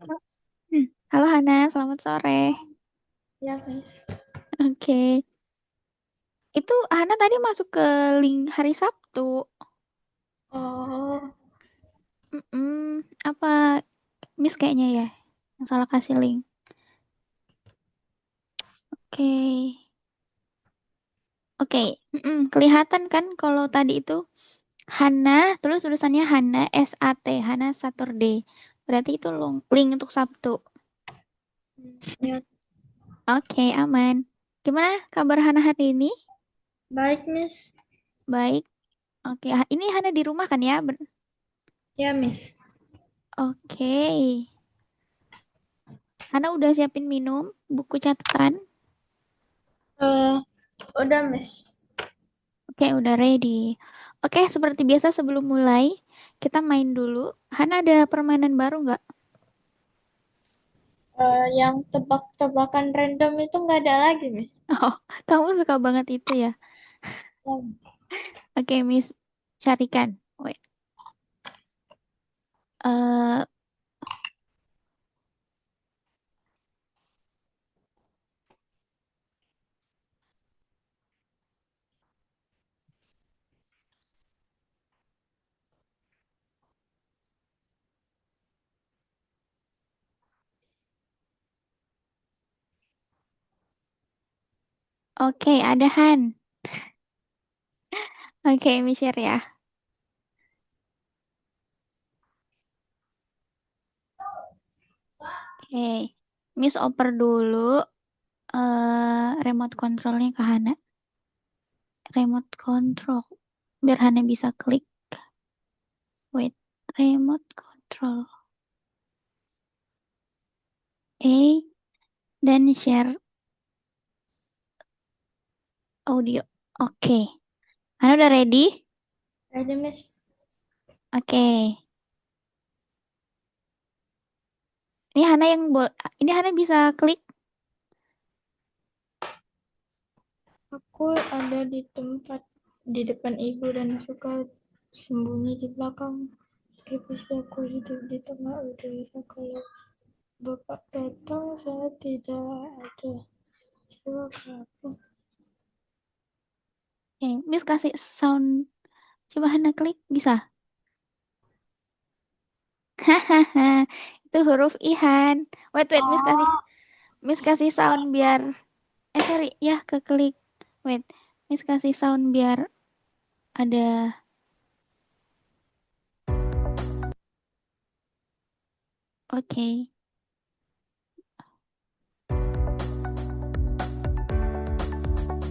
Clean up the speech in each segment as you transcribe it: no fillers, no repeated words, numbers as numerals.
Halo Hana, selamat sore. Ya, guys. Oke, itu Hana tadi masuk ke link hari Sabtu. Oh, Apa Miss kayaknya ya yang salah kasih link. Oke, oke. Kelihatan kan kalau tadi itu Hana, terus tulisannya Hana SAT, Hana Saturday. Berarti itu link untuk Sabtu. ya, Oke, aman. Gimana kabar Hana hari ini? baik, Miss. Baik. Oke, ini Hana di rumah kan ya? Ya, Miss. Oke. Hana udah siapin minum, buku catatan. Eh, udah, Miss. Oke, udah ready. Oke, seperti biasa sebelum mulai, kita main dulu. Hana ada permainan baru nggak? Yang tebak-tebakan random itu nggak ada lagi, Miss. Oh, kamu suka banget itu ya? Ya. Oke, Miss, carikan. Wait. Eh, oke, ada Han. Oke, Miss share ya. Oke, Miss oper dulu remote controlnya ke Hana. Remote control, biar Hana bisa klik. Wait, remote control. Dan share audio. Oke, Hana udah ready? Ada, Miss. Oke. Ini Hana ini Hana bisa klik. Aku ada di tempat di depan ibu dan suka sembunyi di belakang. Skripsi aku hidup di tengah udara. Kalau Bapak datang, saya tidak ada. Coba aku. Oke, Miss kasih sound. Coba Hana klik, bisa. Hahaha, itu huruf ihan. Wait, Oh, Miss kasih sound biar, sorry, ya keklik. Wait, Miss kasih sound biar ada. Oke.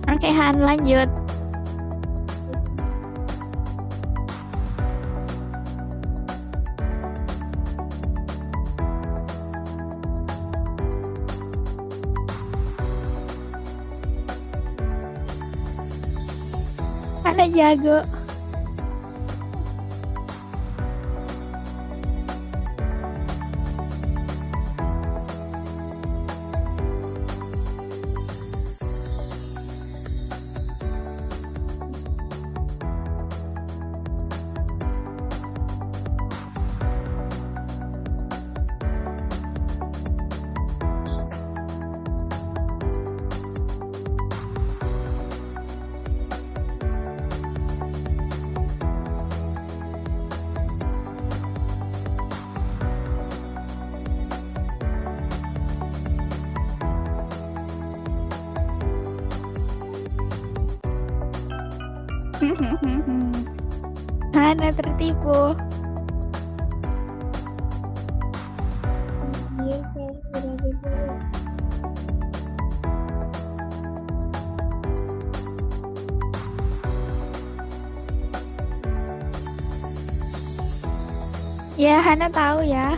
Oke, Han, lanjut. Hana jago. Hana tertipu. iya, saya berada dulu. Ya, Hana tahu ya.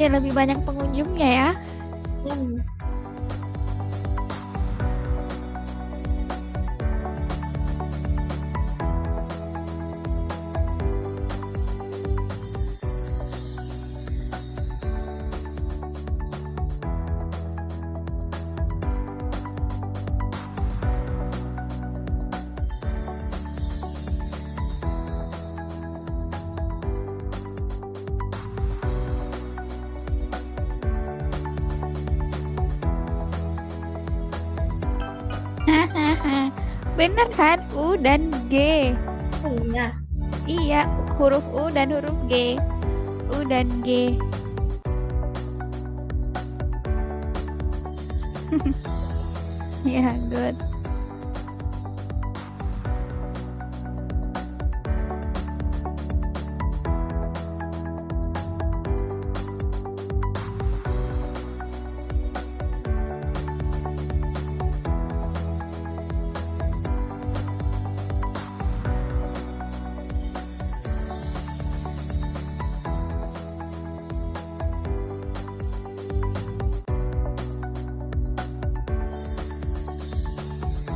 Ya lebih banyak pengunjungnya ya. Hmm. Hahaha. Bener kan? U dan G. Oh iya. Iya, huruf U dan huruf G. U dan G. Ya, good.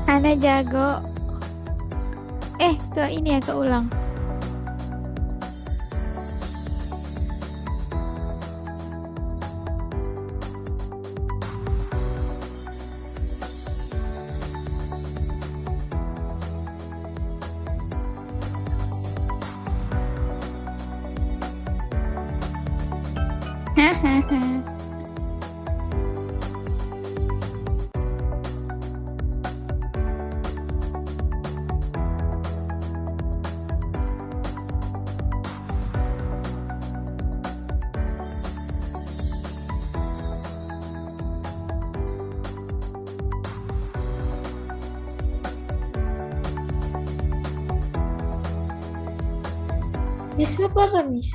Hana jago. Ke ini ya, keulang. Hahaha. Miss apa Miss?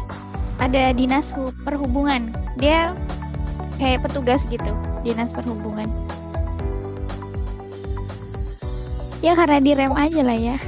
Ada dinas perhubungan. Dia kayak petugas gitu, dinas perhubungan. Ya karena direm aja lah ya.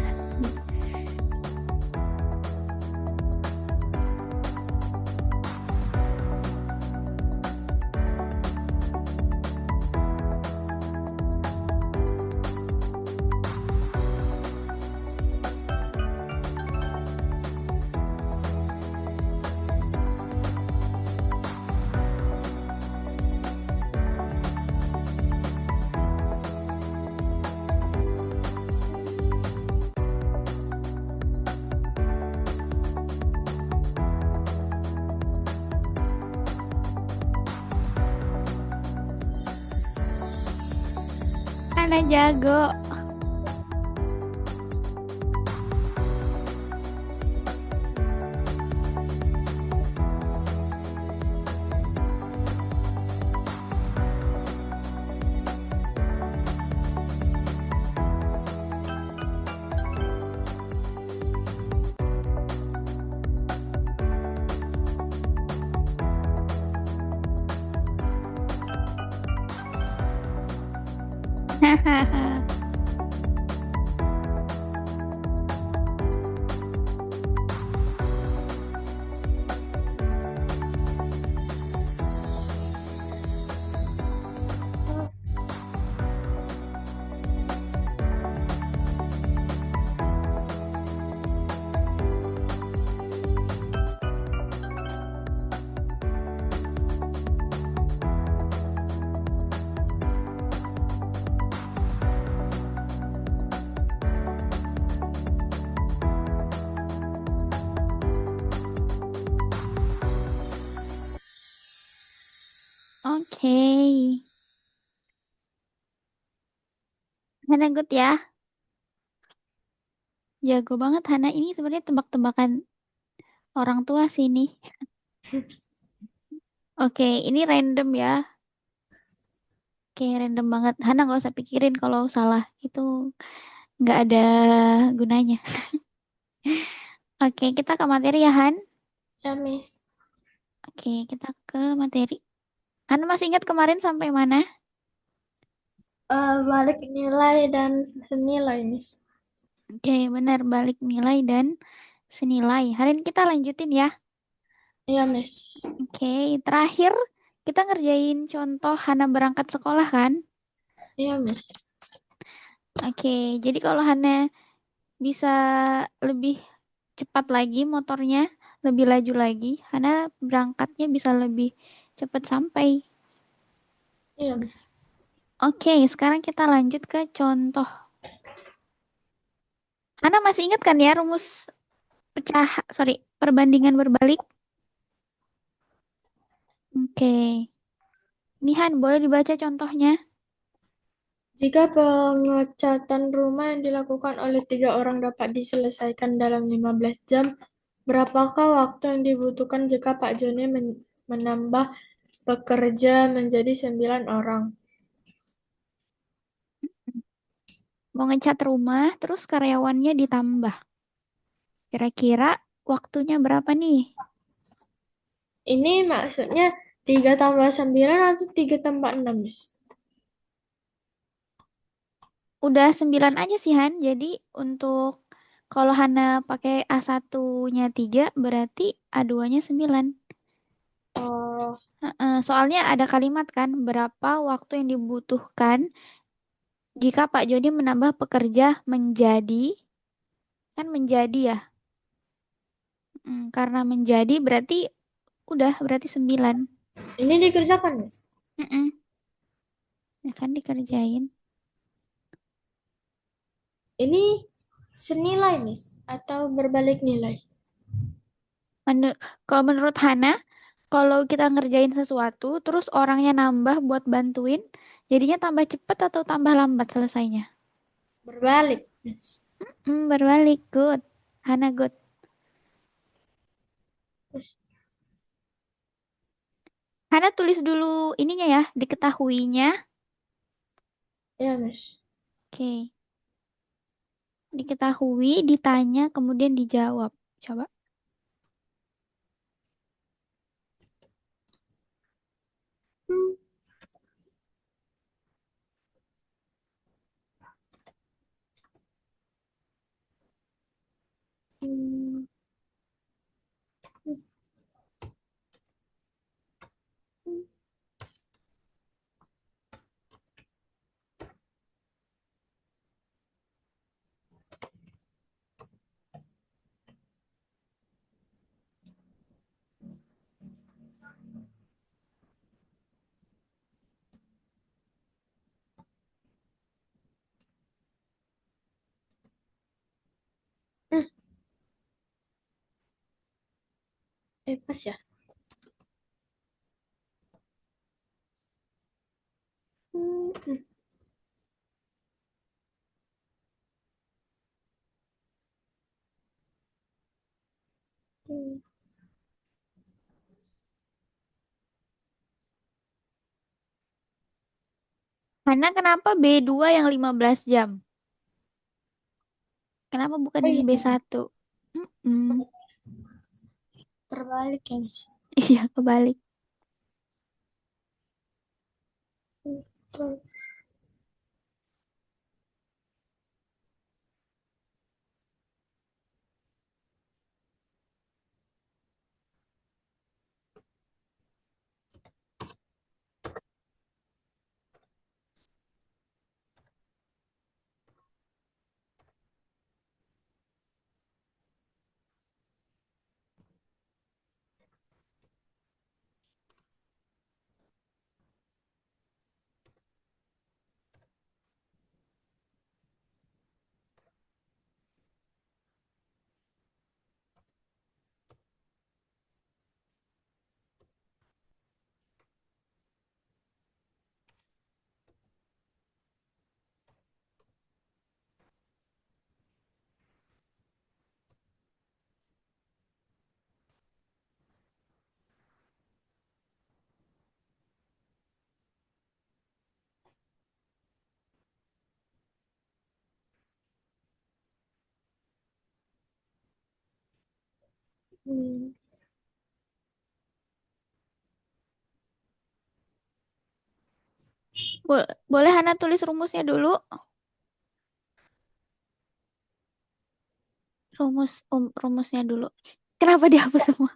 Hana jago. Hahaha. Oke. Hana good ya. Jago banget Hana. Ini sebenarnya tebak-tebakan orang tua sih ini. Oke, ini random ya. Oke, random banget. Hana nggak usah pikirin kalau salah. Itu nggak ada gunanya. Oke, kita ke materi ya, Han. Ya Miss. Oke, kita ke materi. Han masih ingat kemarin sampai mana? Balik nilai dan senilai Miss. Oke, benar. Balik nilai dan senilai. Hari ini kita lanjutin ya. Iya, Miss. Oke, terakhir kita ngerjain contoh Hana berangkat sekolah kan? Iya, Miss. Oke, jadi kalau Hana bisa lebih cepat lagi motornya, lebih laju lagi, Hana berangkatnya bisa lebih cepat sampai. Iya, Miss. Oke, sekarang kita lanjut ke contoh. Hana masih ingat kan ya rumus pecah, sorry, perbandingan berbalik? Oke, ini Han, boleh dibaca contohnya? Jika pengecatan rumah yang dilakukan oleh 3 orang dapat diselesaikan dalam 15 jam, berapakah waktu yang dibutuhkan jika Pak Joni menambah pekerja menjadi 9 orang? Mau ngecat rumah, terus karyawannya ditambah. Kira-kira waktunya berapa nih? Ini maksudnya 3 tambah 9 atau 3 tambah 6, Miss? Udah 9 aja sih Han, jadi untuk kalau Hana pakai A1-nya 3, berarti A2-nya 9. Oh, Soalnya ada kalimat kan, berapa waktu yang dibutuhkan jika Pak Joni menambah pekerja menjadi, kan menjadi ya. Karena menjadi berarti udah, berarti 9. ini dikerjakan, Miss. Mm-mm. Ya kan dikerjain. Ini senilai, Miss, atau berbalik nilai? Menu- Kalau menurut Hana, kalau kita ngerjain sesuatu, terus orangnya nambah buat bantuin, jadinya tambah cepet atau tambah lambat selesainya? Berbalik, Miss. Berbalik. Good. Hana good. Hana tulis dulu ininya ya, diketahuinya. Ya, Miss. Oke. Diketahui, ditanya, kemudian dijawab. Coba. Hmm, hmm, hmm, hmm. Pas ya. Hmm, hmm, hmm. Hana kenapa B2 yang 15 jam? Kenapa bukan Oh yang iya, B1? Mm-mm. terbalik ya, Miss. Iya, kebalik. Betul. Hmm. Boleh Hana tulis rumusnya dulu? Rumusnya dulu. Kenapa dihapus semua?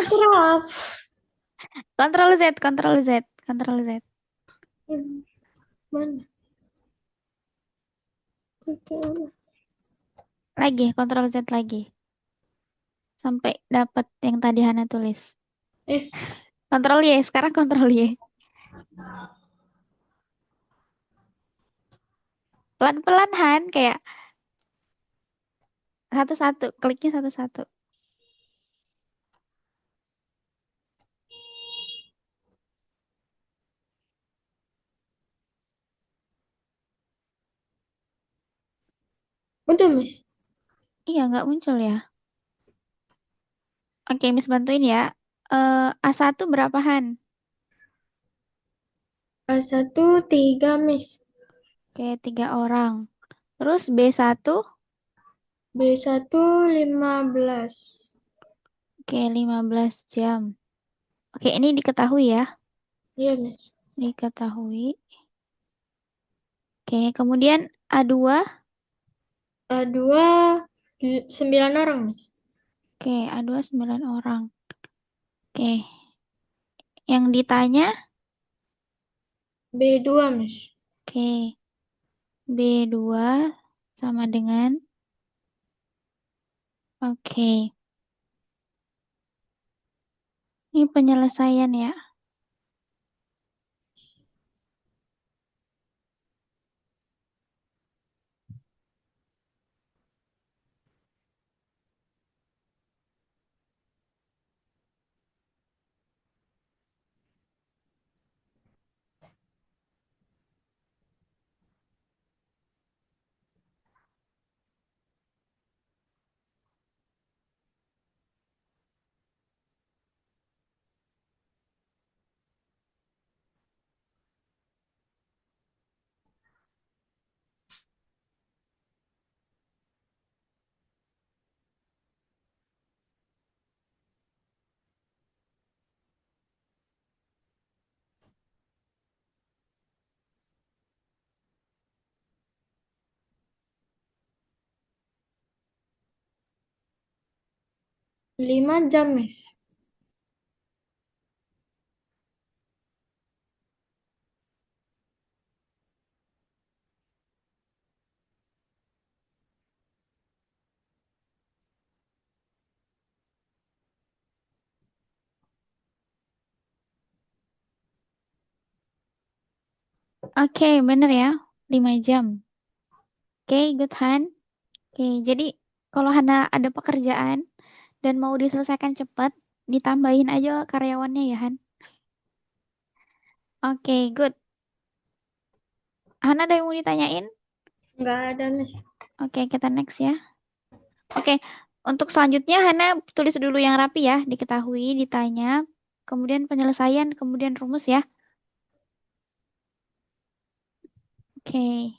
Akrab. Kontrol Z, kontrol Z, kontrol Z. Mana? Lagi, kontrol Z lagi. Sampai dapat yang tadi Hana tulis. Eh, Kontrol Y, sekarang kontrol Y. Pelan-pelan Han, kayak satu-satu, kliknya satu-satu. udah Miss. Iya, nggak muncul ya. Oke, Miss bantuin ya. A1 berapa Han? A1 3 Miss. Oke, 3 orang. Terus B1, B1 15. oke, 15 jam. Oke, ini diketahui ya. Iya Miss. Diketahui. Oke, kemudian A2. A2 9 orang Miss. Oke, A2 9 orang. Oke, yang ditanya, B2 Miss. oke, B2 sama dengan, oke, ini penyelesaian ya. Lima jam Miss. Oke, bener ya. 5 jam. Oke, good Han. Oke, jadi kalau Hana ada pekerjaan dan mau diselesaikan cepat, ditambahin aja karyawannya ya Han. Oke, good. Hana ada yang mau ditanyain? Nggak ada Miss. Oke, kita next ya. Oke, untuk selanjutnya Hana tulis dulu yang rapi ya, diketahui, ditanya, kemudian penyelesaian, kemudian rumus ya. Oke,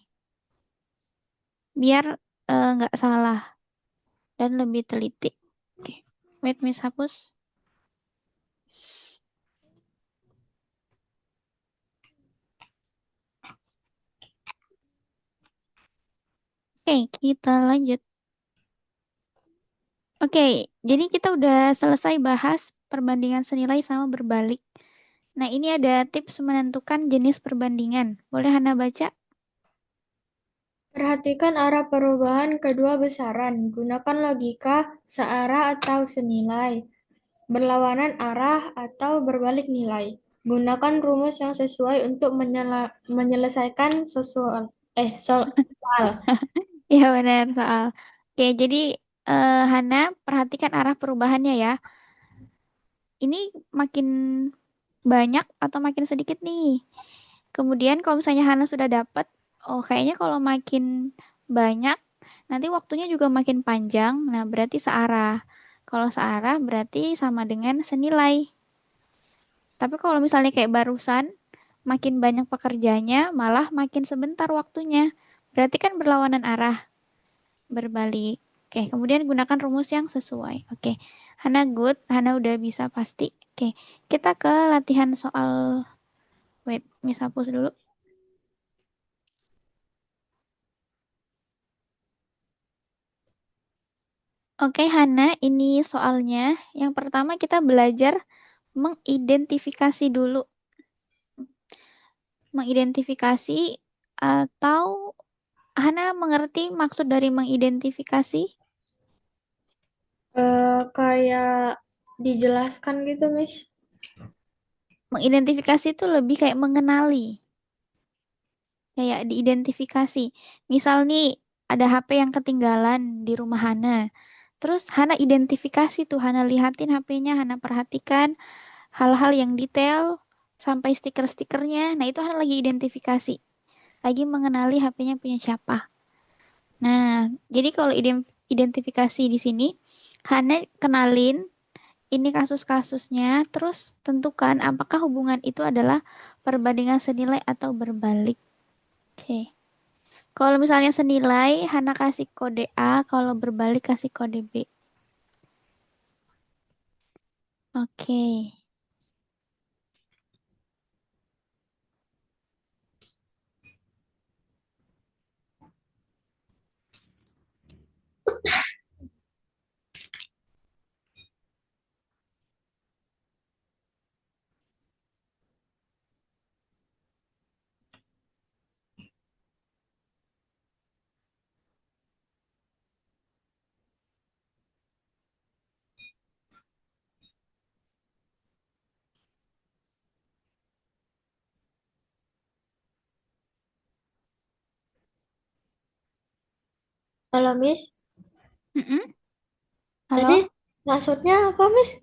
biar nggak salah dan lebih teliti. Oke, wait Miss hapus. Oke, kita lanjut. Oke, jadi kita udah selesai bahas perbandingan senilai sama berbalik. Nah, ini ada tips menentukan jenis perbandingan. Boleh Hana baca? Perhatikan arah perubahan kedua besaran. Gunakan logika searah atau senilai, berlawanan arah atau berbalik nilai. Gunakan rumus yang sesuai untuk menyelesaikan soal. Ya benar soal. Oke, jadi Hana perhatikan arah perubahannya ya. Ini makin banyak atau makin sedikit nih. Kemudian kalau misalnya Hana sudah dapat, oh kayaknya kalau makin banyak, nanti waktunya juga makin panjang. Nah, berarti searah. Kalau searah berarti sama dengan senilai. Tapi kalau misalnya kayak barusan, makin banyak pekerjanya, malah makin sebentar waktunya. Berarti kan berlawanan arah, berbalik. Oke, kemudian gunakan rumus yang sesuai. Oke, Hana good, Hana udah bisa pasti. Oke, kita ke latihan soal. Wait, Miss hapus dulu. Oke, Hana, ini soalnya. Yang pertama kita belajar mengidentifikasi dulu. Mengidentifikasi atau Hana mengerti maksud dari mengidentifikasi? Kayak dijelaskan gitu, Miss. Mengidentifikasi itu lebih kayak mengenali, kayak diidentifikasi. Misal nih, ada HP yang ketinggalan di rumah Hana. Terus Hana identifikasi tuh, Hana lihatin HP-nya, Hana perhatikan hal-hal yang detail sampai stiker-stikernya. Nah, itu Hana lagi identifikasi, lagi mengenali HP-nya punya siapa. Nah, jadi kalau identifikasi di sini, Hana kenalin ini kasus-kasusnya, terus tentukan apakah hubungan itu adalah perbandingan senilai atau berbalik. Oke. Kalau misalnya senilai, Hana kasih kode A, kalau berbalik kasih kode B. Oke. Halo, Miss. Mm-mm. Tadi Halo? maksudnya apa, Miss?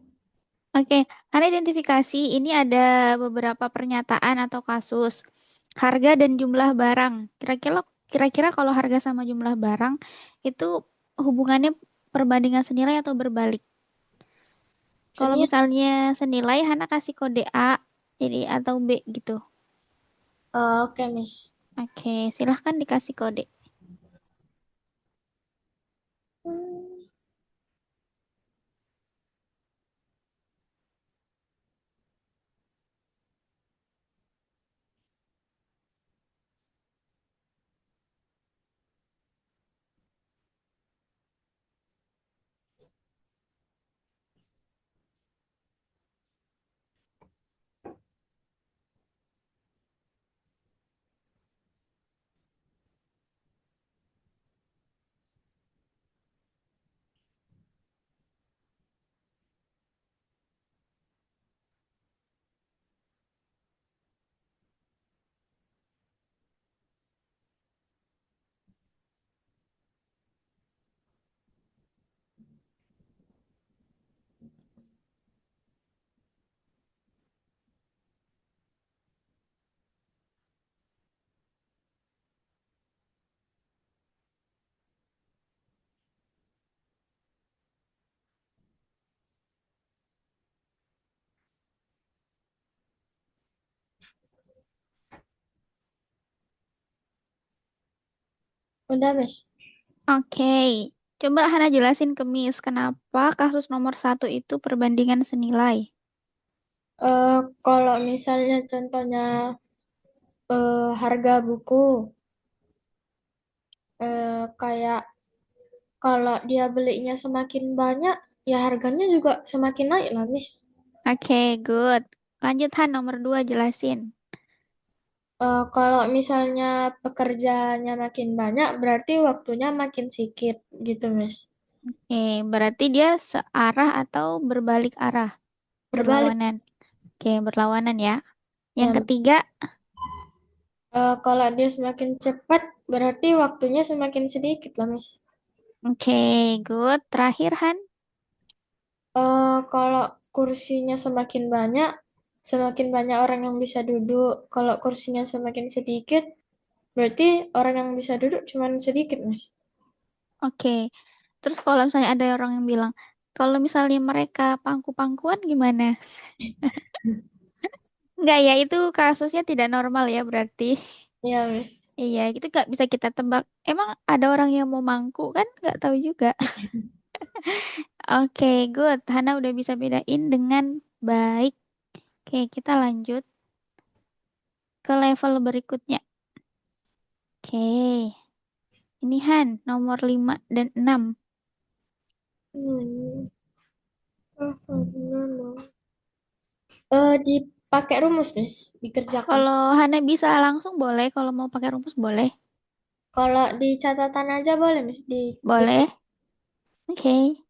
Oke, Hana identifikasi ini ada beberapa pernyataan atau kasus. Harga dan jumlah barang. Kira-kira kalau harga sama jumlah barang itu hubungannya perbandingan senilai atau berbalik. Kalau Seni. misalnya senilai, Hana kasih kode A, jadi atau B gitu. Oke, Miss. Oke, silahkan dikasih kode. Hmm, udah, Miss. Oke, coba Hana jelasin ke Miss, kenapa kasus nomor satu itu perbandingan senilai. Kalau misalnya contohnya harga buku, kayak kalau dia belinya semakin banyak, ya harganya juga semakin naik lah, Miss. Oke, good. Lanjut Han, nomor dua jelasin. Kalau misalnya pekerjaannya makin banyak, berarti waktunya makin sedikit, gitu, Miss. Oke, berarti dia searah atau berbalik arah? Berbalik. Berlawanan. Oke, berlawanan ya. Yang Ya, ketiga, kalau dia semakin cepat, berarti waktunya semakin sedikit lah, Miss. oke, good. Terakhir Han. Kalau kursinya semakin banyak orang yang bisa duduk. Kalau kursinya semakin sedikit, berarti orang yang bisa duduk cuma sedikit, Mas. Oke. Terus kalau misalnya ada orang yang bilang, kalau misalnya mereka pangku-pangkuan gimana? Enggak ya, itu kasusnya tidak normal ya berarti. Ya, Mas. Iya, itu nggak bisa kita tebak. Emang ada orang yang mau mangku kan? Nggak tahu juga. Oke, good. Hana udah bisa bedain dengan baik. Oke, kita lanjut ke level berikutnya. Oke, ini Han, nomor 5 dan 6. Hmm. Dipakai rumus, Miss, dikerjakan. Kalau Hana bisa langsung boleh, kalau mau pakai rumus boleh. Kalau di catatan aja boleh, Miss, di Boleh. Oke.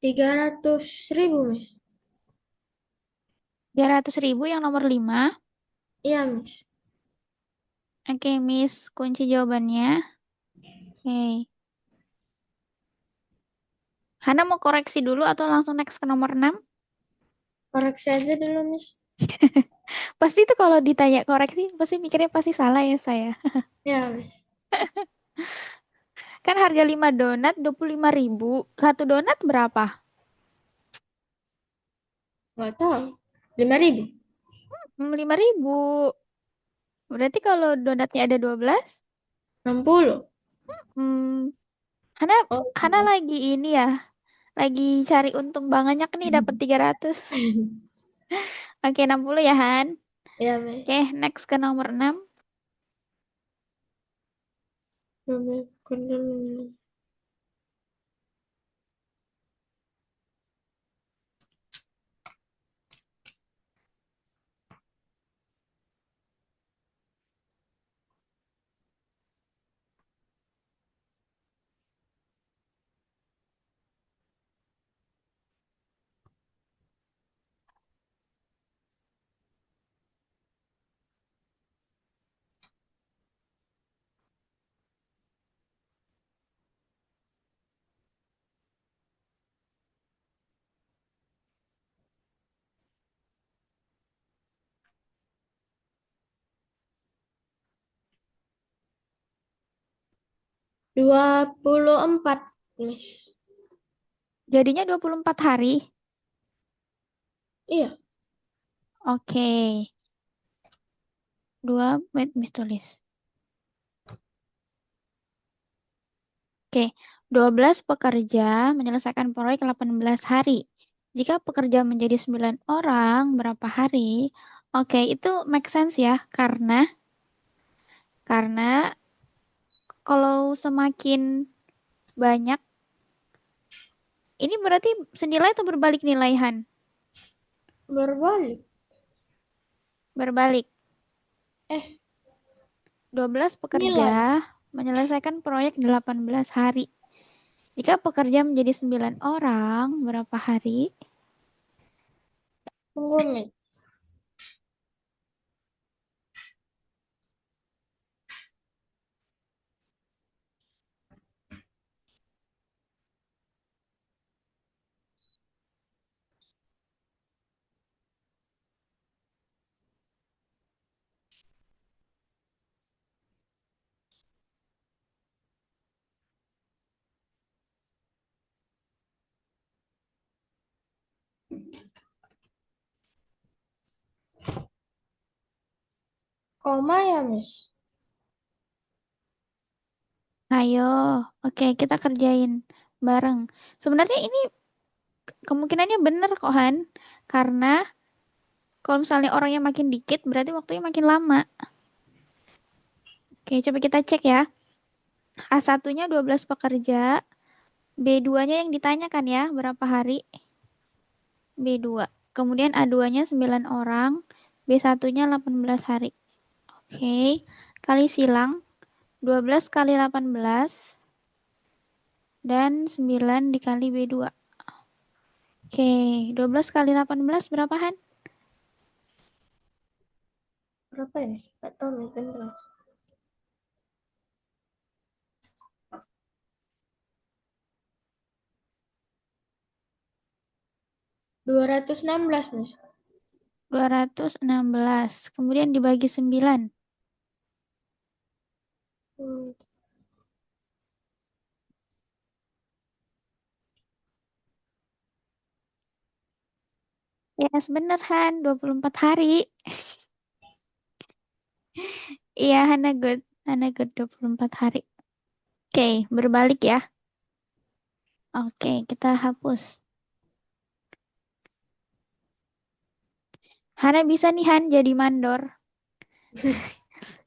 300.000, Miss. 300.000 yang nomor 5. Iya, Miss. Oke, Miss. Kunci jawabannya. Oke. Hana mau koreksi dulu atau langsung next ke nomor 6? Koreksi aja dulu, Miss. Pasti itu kalau ditanya koreksi, pasti mikirnya pasti salah ya saya. Iya, Miss. Kan harga 5 donat 25.000. Satu donat berapa? Nggak tahu. 5.000. 5.000. Berarti kalau donatnya ada 12, 60. hmm, Hana, Oh, Hana iya. lagi ini ya, lagi cari untung banyak nih dapat 300. Oke, 60 ya, Han. Iya, Oke, Miss. next ke nomor 6. Dua 24, Miss. Jadinya 24 hari. Iya. Oke. Wait, Miss tulis. Oke, 12 pekerja menyelesaikan proyek 18 hari. Jika pekerja menjadi 9 orang, berapa hari? Oke, itu make sense ya, karena kalau semakin banyak, ini berarti senilai atau berbalik nilai, Han? Berbalik. Berbalik. Eh, 12 pekerja nilai. menyelesaikan proyek 18 hari. Jika pekerja menjadi 9 orang, berapa hari? Tunggu, Miss. Koma ya, Miss. Ayo, oke kita kerjain bareng. Sebenarnya ini kemungkinannya bener kok, Han. Karena kalau misalnya orangnya makin dikit, berarti waktunya makin lama. Oke, coba kita cek ya. A1-nya 12 pekerja, B2-nya yang ditanyakan ya, berapa hari? B2. Kemudian A2-nya 9 orang, B1-nya 18 hari. Oke, kali silang 12 kali 18 dan 9 dikali B2. Oke, 12 kali 18 berapa, Han? Berapa ini? Nggak tahu Miss, bentar. 216 Miss. 216. Kemudian dibagi 9. Hmm. Yes, bener Han, 24 hari. Iya, Hana good. Hana good 24 hari. Oke, berbalik ya. Oke, kita hapus. Hana bisa nih Han jadi mandor.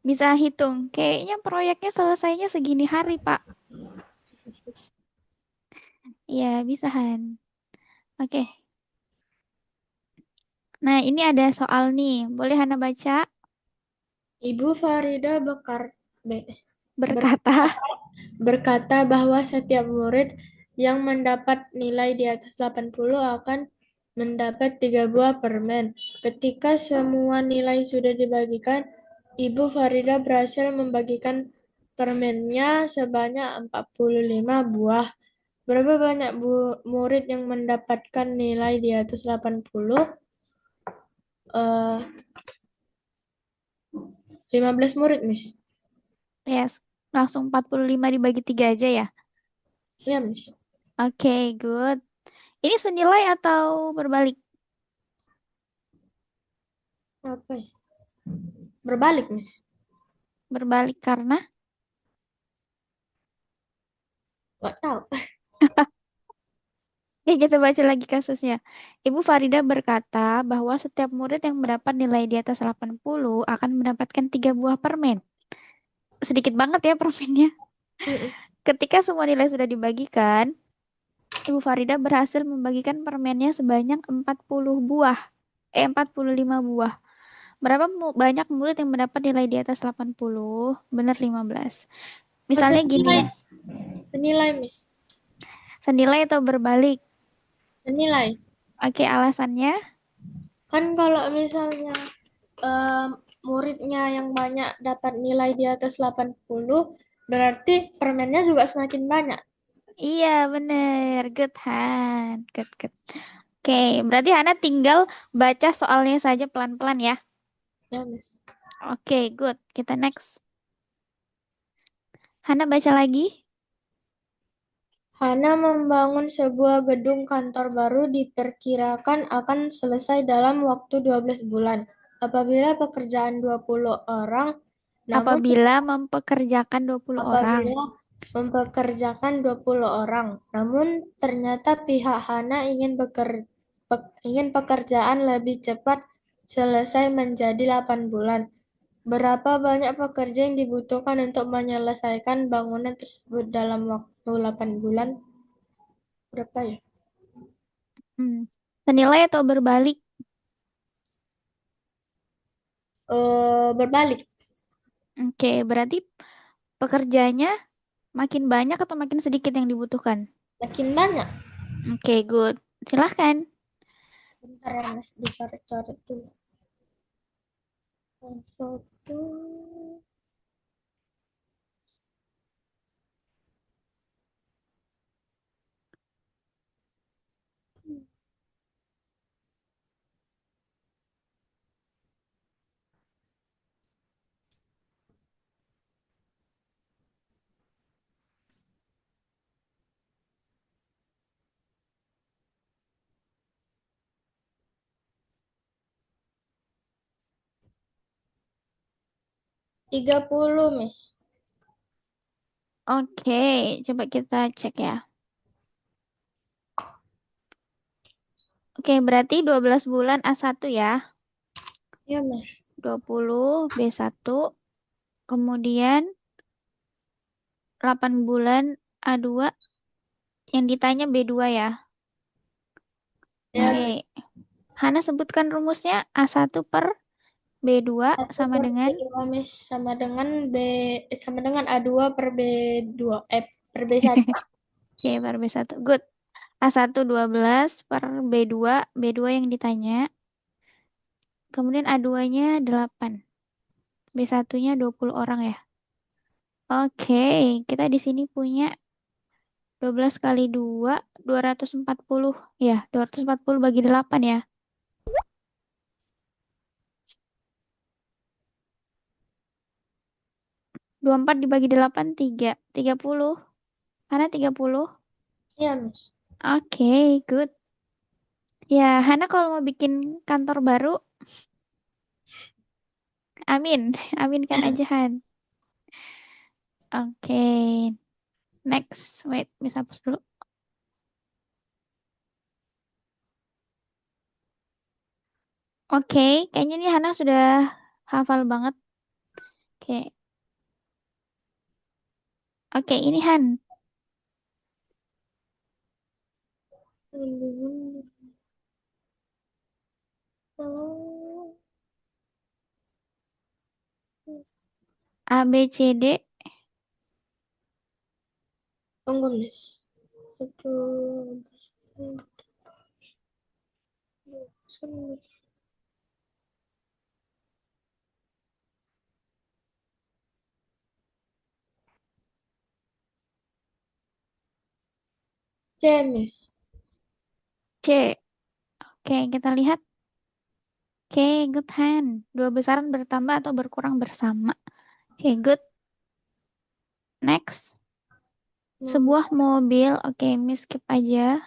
Bisa hitung. Kayaknya proyeknya selesainya segini hari, Pak. Iya, bisa Han. Oke. Nah, ini ada soal nih. Boleh Hana baca? Ibu Farida Berkata, berkata bahwa setiap murid yang mendapat nilai di atas 80 akan mendapat 3 buah permen. Ketika semua nilai sudah dibagikan, Ibu Farida berhasil membagikan permennya sebanyak 45 buah. Berapa banyak murid yang mendapatkan nilai di atas 80? 15 murid, Miss. yes. Langsung 45 dibagi 3 aja ya. Ya, Miss. Oke, good. Ini senilai atau berbalik? Apa ya? Berbalik, Miss. Berbalik karena Nggak tahu. ya, kita baca lagi kasusnya. Ibu Farida berkata bahwa setiap murid yang mendapat nilai di atas 80 akan mendapatkan 3 buah permen. Sedikit banget ya permennya. Ketika semua nilai sudah dibagikan, Ibu Farida berhasil membagikan permennya sebanyak 40 buah. 45 buah. Berapa banyak murid yang mendapat nilai di atas 80? Benar 15. Misalnya gini Senilai, ya. senilai, Miss. Senilai atau berbalik? Senilai. Oke, alasannya. Kan kalau misalnya em, muridnya yang banyak dapat nilai di atas 80, berarti permennya juga semakin banyak. Iya, bener. Good, Han. Good, good. Oke, berarti Hana tinggal baca soalnya saja pelan-pelan ya. Ya, Miss. Oke, good. Kita next. Hana baca lagi. Hana membangun sebuah gedung kantor baru diperkirakan akan selesai dalam waktu 12 bulan. Apabila pekerjaan 20 orang, namun Apabila mempekerjakan 20 orang. apabila mempekerjakan 20 orang, namun ternyata pihak Hana ingin pekerjaan lebih cepat selesai menjadi 8 bulan. Berapa banyak pekerja yang dibutuhkan untuk menyelesaikan bangunan tersebut dalam waktu 8 bulan? Berapa ya? Hmm. Senilai atau berbalik? Berbalik. Oke, berarti pekerjanya makin banyak atau makin sedikit yang dibutuhkan? Makin banyak. Oke, good. Silahkan. Bentar ya, Mas, dicoret-coret dulu. Satu. 30, Miss. Oke, coba kita cek ya. Oke, berarti 12 bulan A1 ya. Ya, Mas. 20 B1. Kemudian 8 bulan A2. Yang ditanya B2 ya. Ya, Oke. Hana sebutkan rumusnya A1 per B2 satu sama per dengan. B2, Miss, sama dengan A2 per B2, per B1. Oke, per B1. Good. A1 12 per B2. B2 yang ditanya. Kemudian A2-nya 8. B1-nya 20 orang ya. Oke, kita di sini punya 12 kali 2, 240. Ya, 240 bagi 8 ya. 24 dibagi 8, 3. 30. Hana 30. Ya, Miss. Oke, good. Ya, Hana kalau mau bikin kantor baru, amin. Aminkan aja, Han. Oke, next. Wait, bisa hapus dulu. Oke, kayaknya ini Hana sudah hafal banget. Oke, oke, ini Han. A, B, C, D. Tunggu, Miss. Satu, dua, C, Miss. C. Oke, kita lihat. Oke, good hand. Dua besaran bertambah atau berkurang bersama. Oke, good. Next. Sebuah mobil. Oke, miss skip aja.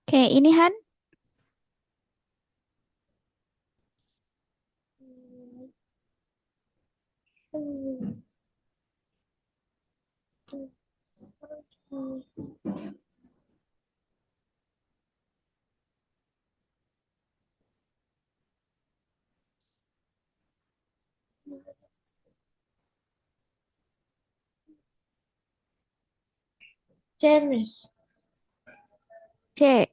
Oke, ini Han. C, Miss. C.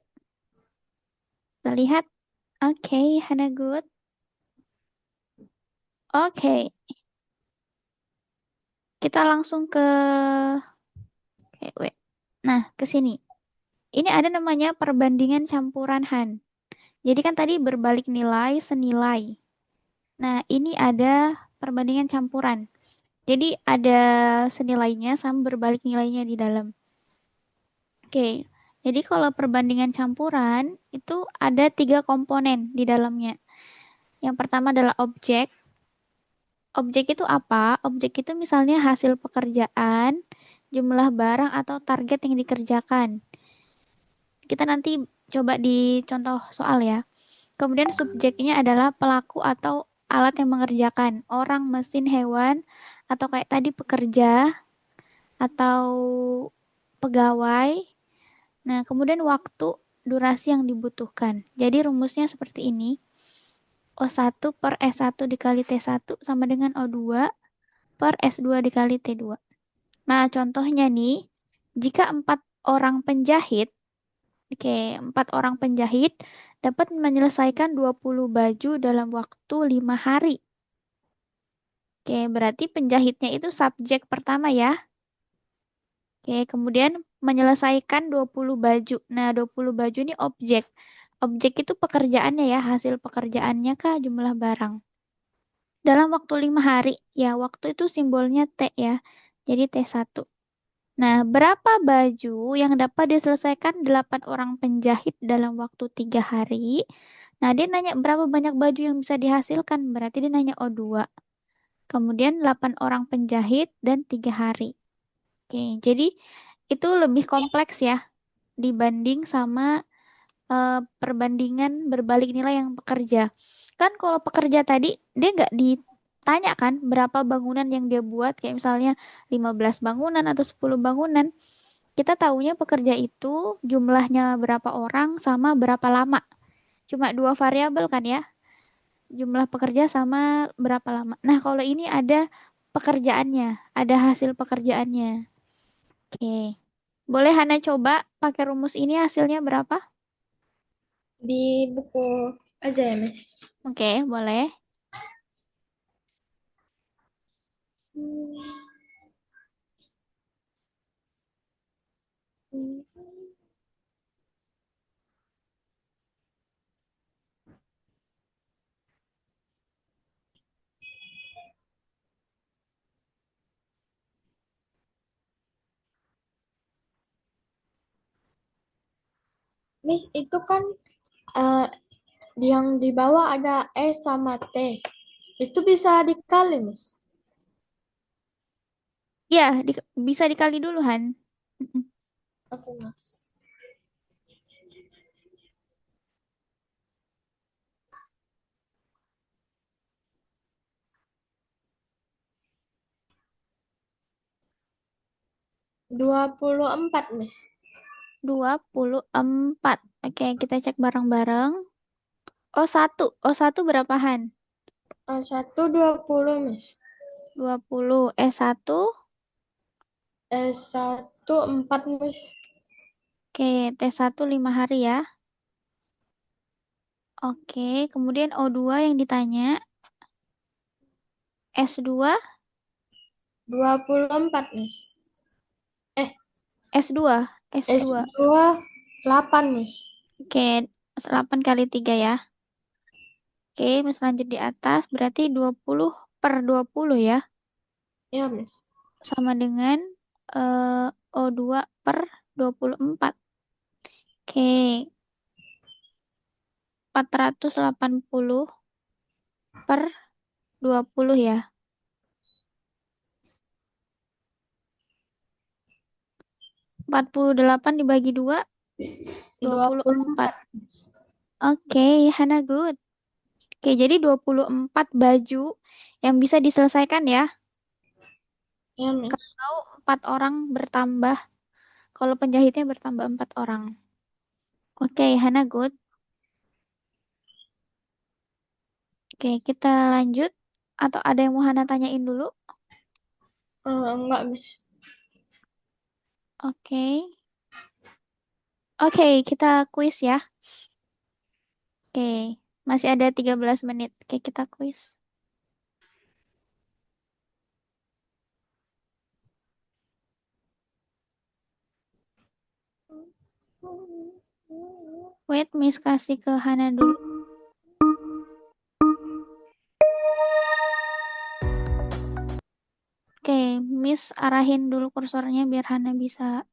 Kita lihat. Oke, Hana good. Oke, kita langsung ke... Oke, wait. Nah, ke sini. Ini ada namanya perbandingan campuran Han. Jadi kan tadi berbalik nilai senilai. Nah, ini ada perbandingan campuran. Jadi ada senilainya sama berbalik nilainya di dalam. Oke, jadi kalau perbandingan campuran itu ada 3 komponen di dalamnya. Yang pertama adalah objek. Objek itu apa? Objek itu misalnya hasil pekerjaan, jumlah barang atau target yang dikerjakan. Kita nanti coba di contoh soal ya. Kemudian subjeknya adalah pelaku atau alat yang mengerjakan. Orang, mesin, hewan, atau kayak tadi pekerja, atau pegawai. Nah, kemudian waktu, durasi yang dibutuhkan. Jadi rumusnya seperti ini. O1 per S1 dikali T1 sama dengan O2 per S2 dikali T2. Nah, contohnya nih, jika 4 orang penjahit, oke, 4 orang penjahit dapat menyelesaikan 20 baju dalam waktu 5 hari. Oke, berarti penjahitnya itu subjek pertama ya. Oke, kemudian menyelesaikan 20 baju. Nah, 20 baju ini objek. Objek itu pekerjaannya ya, hasil pekerjaannya kah jumlah barang. Dalam waktu 5 hari, ya waktu itu simbolnya T ya. Jadi T1. Nah, berapa baju yang dapat diselesaikan 8 orang penjahit dalam waktu 3 hari? Nah, dia nanya berapa banyak baju yang bisa dihasilkan. Berarti dia nanya O2. Kemudian 8 orang penjahit dan 3 hari. Oke, jadi itu lebih kompleks ya dibanding sama perbandingan berbalik nilai yang pekerja. Kan kalau pekerja tadi dia nggak ditanya kan berapa bangunan yang dia buat, kayak misalnya 15 bangunan atau 10 bangunan. Kita tahunya pekerja itu jumlahnya berapa orang sama berapa lama. Cuma dua variabel kan ya, jumlah pekerja sama berapa lama. Nah, kalau ini ada pekerjaannya, ada hasil pekerjaannya. Oke. Boleh Hana coba pakai rumus ini hasilnya berapa? Di buku aja ya, Miss. Oke, boleh. Miss, itu kan eh, yang di bawah ada S sama T. Itu bisa dikali, Miss. Ya, bisa dikali dulu, Han. Mm-mm. Oke, Mas. 24, Miss. 24. Oke, kita cek bareng-bareng. O1 berapa, Han? Satu 20, Miss. 20. S1. S1 4, Miss. Oke, T1 5 hari ya. Oke, kemudian O2 yang ditanya. S2. 24, Miss. Eh, S2. S2. S2 8, Miss. Oke, 8 kali 3 ya. Oke, Miss lanjut di atas. Berarti 20/20 ya. Ya, Miss. Sama dengan O2 per 24. Oke, 480 per 20 ya. 48 dibagi 2, 24. 24, Miss. Oke, Hana good. Oke, jadi 24 baju yang bisa diselesaikan ya. Ya, Miss. Kalau 4 orang bertambah, kalau penjahitnya bertambah 4 orang. Oke, Hana good. Oke, kita lanjut. Atau ada yang mau Hana tanyain dulu? Enggak, Miss. Oke. Oke, kita kuis ya. Oke, masih ada 13 menit. Oke, kita kuis. Wait, Miss kasih ke Hana dulu. Oke, Miss arahin dulu kursornya biar Hana bisa.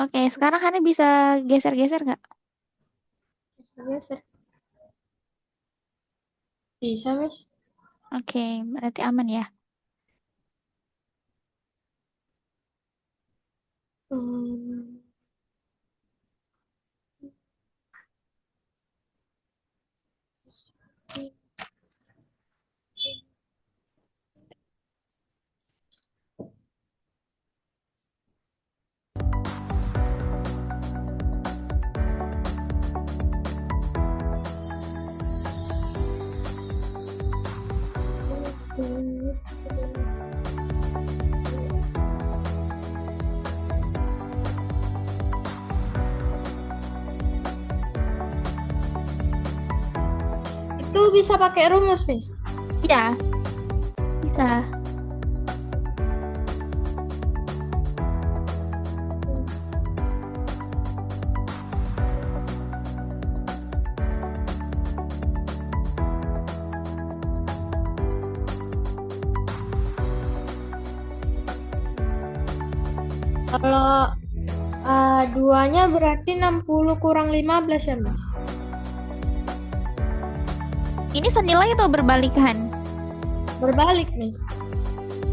Oke, sekarang Hana bisa geser-geser nggak? Geser. Bisa, Miss. Oke, berarti aman ya. Hmm. Itu bisa pakai rumus, Miss. Ya, bisa. Kalau duanya berarti 60 kurang 15 ya, Miss? Ini senilai atau berbalikan? Berbalik, Miss.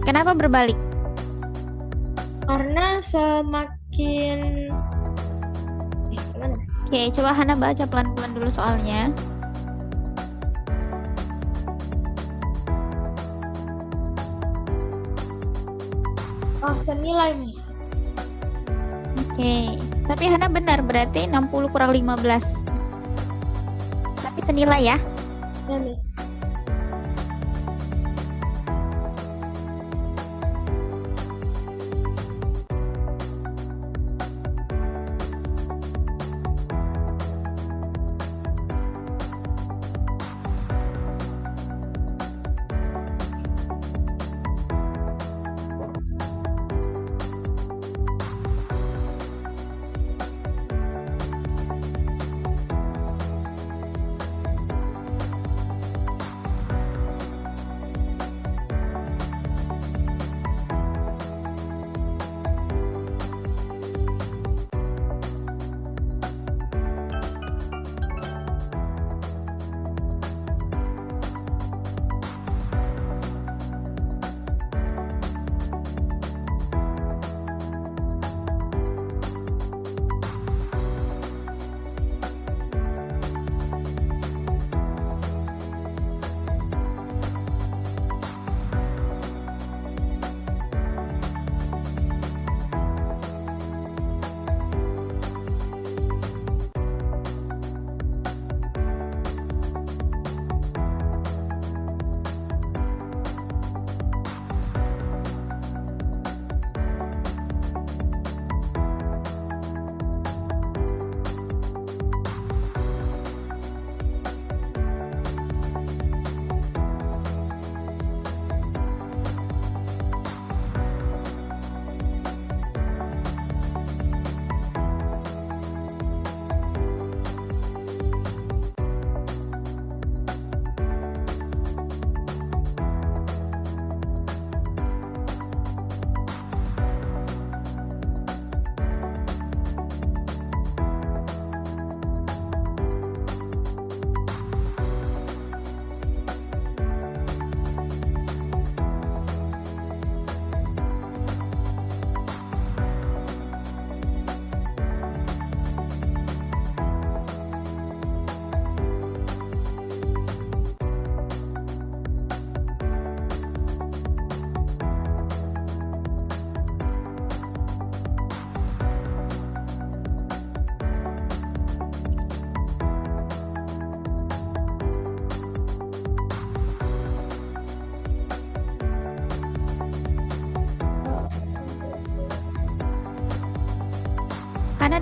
Kenapa berbalik? Karena semakin gimana? Oke, coba Hana baca pelan-pelan dulu soalnya. Senilai, Miss. Oke, tapi Hana benar berarti 60 kurang 15. Tapi senilai ya. Ya, Miss.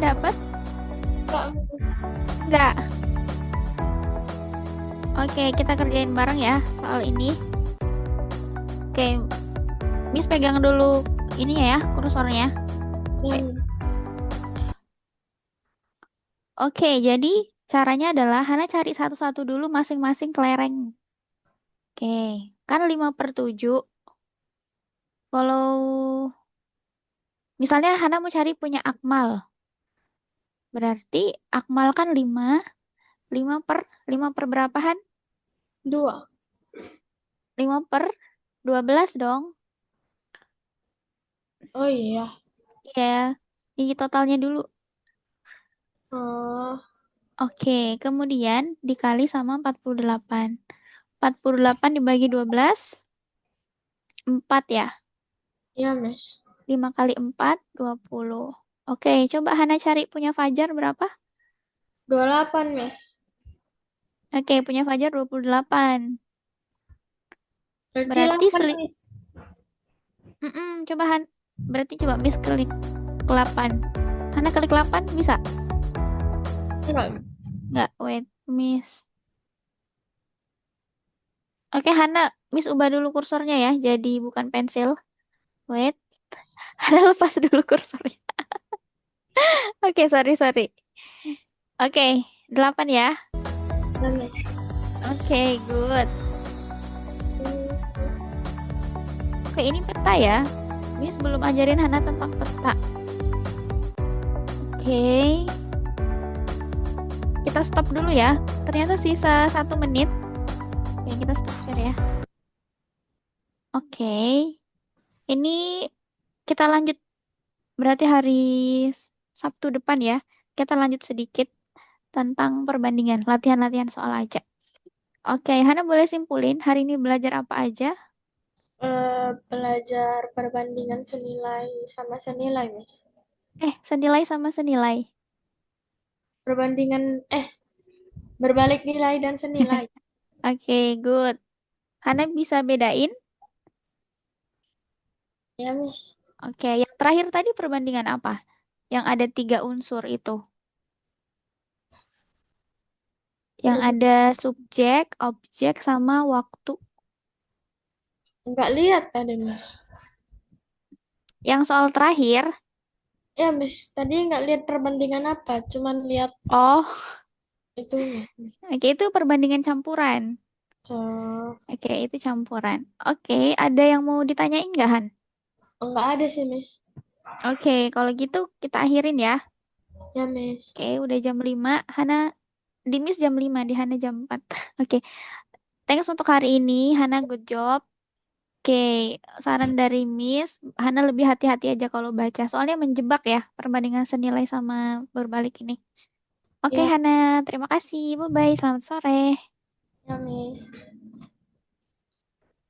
dapat? Enggak, Nggak. Oke, kita kerjain bareng ya soal ini. Oke, Miss pegang dulu ininya ya, kursornya. Miss. Oke, jadi caranya adalah Hana cari satu-satu dulu masing-masing kelereng. Oke, kan 5/7. Kalau misalnya Hana mau cari punya Akmal, berarti Akmal kan 5, 5 per berapahan? 2. 5/12 dong. Oh iya. Iya, ini totalnya dulu. Oh, Oke, kemudian dikali sama 48. 48 dibagi 12, 4 ya. iya, Miss. 5 kali 4, 20. Oke, coba Hana cari punya Fajar berapa? 28, Miss. Oke, punya Fajar 28. Berarti Berarti 8, Miss. Coba berarti coba Miss klik 8. Hana klik 8 bisa? Enggak. Nggak, wait, Miss. Oke, Hana, Miss ubah dulu kursornya ya, jadi bukan pensil. Wait, Hana lepas dulu kursornya. Oke, sorry, sorry. Oke, 8 ya. Iya, Miss. Oke, good. Oke, ini peta ya. Miss belum ajarin Hana tentang peta. Oke, kita stop dulu ya. Ternyata sisa 1 menit. Oke, kita stop share ya. Oke, ini kita lanjut. Berarti hari Sabtu depan ya. Kita lanjut sedikit tentang perbandingan, latihan-latihan soal aja. Oke, Hana boleh simpulin hari ini belajar apa aja? Belajar perbandingan senilai sama senilai, Miss. Senilai sama senilai. Perbandingan, berbalik nilai dan senilai. Oke, good. Hana bisa bedain? Ya, Miss. Oke, yang terakhir tadi perbandingan apa? Yang ada 3 unsur itu. Yang Lebih ada subjek, objek, sama waktu. enggak lihat tadi, Miss. Yang soal terakhir, Ya, Miss. Tadi enggak lihat perbandingan apa, cuman lihat oh, itunya. oke itu perbandingan campuran. Eh, Oke, itu campuran. Oke, ada yang mau ditanyain nggak, Han? enggak ada sih, Miss. Oke, kalau gitu kita akhirin ya. Ya, Miss. Oke, udah jam 5. Hana, di Miss jam 5, di Hana jam 4. Oke, thanks untuk hari ini. Hana, good job. Oke, saran dari Miss, Hana lebih hati-hati aja kalau baca. Soalnya menjebak ya, perbandingan senilai sama berbalik ini. Oke, Ya, Hana, terima kasih. Bye-bye, selamat sore. ya, Miss.